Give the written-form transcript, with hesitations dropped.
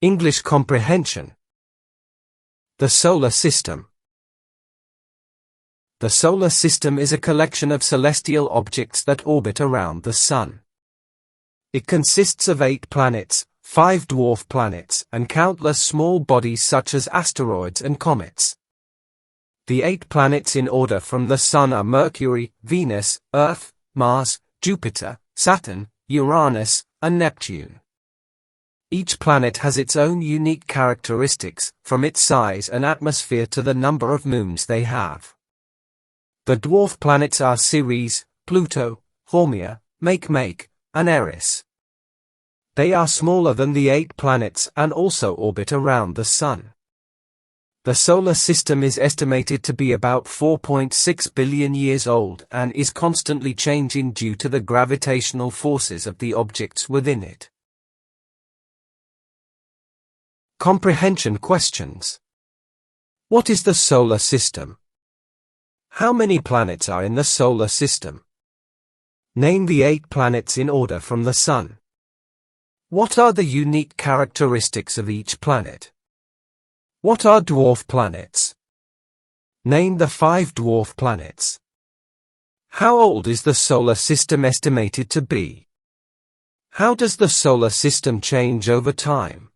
English comprehension. The solar system. The solar system is a collection of celestial objects that orbit around the Sun. It consists of 8 planets, 5 dwarf planets, and countless small bodies such as asteroids and comets. The 8 planets in order from the Sun are Mercury, Venus, Earth, Mars, Jupiter, Saturn, Uranus, and Neptune. Each planet has its own unique characteristics, from its size and atmosphere to the number of moons they have. The dwarf planets are Ceres, Pluto, Haumea, Makemake, and Eris. They are smaller than the 8 planets and also orbit around the Sun. The solar system is estimated to be about 4.6 billion years old and is constantly changing due to the gravitational forces of the objects within it. Comprehension questions. What is the solar system? How many planets are in the solar system? Name the 8 planets in order from the Sun. What are the unique characteristics of each planet? What are dwarf planets? Name the 5 dwarf planets. How old is the solar system estimated to be? How does the solar system change over time?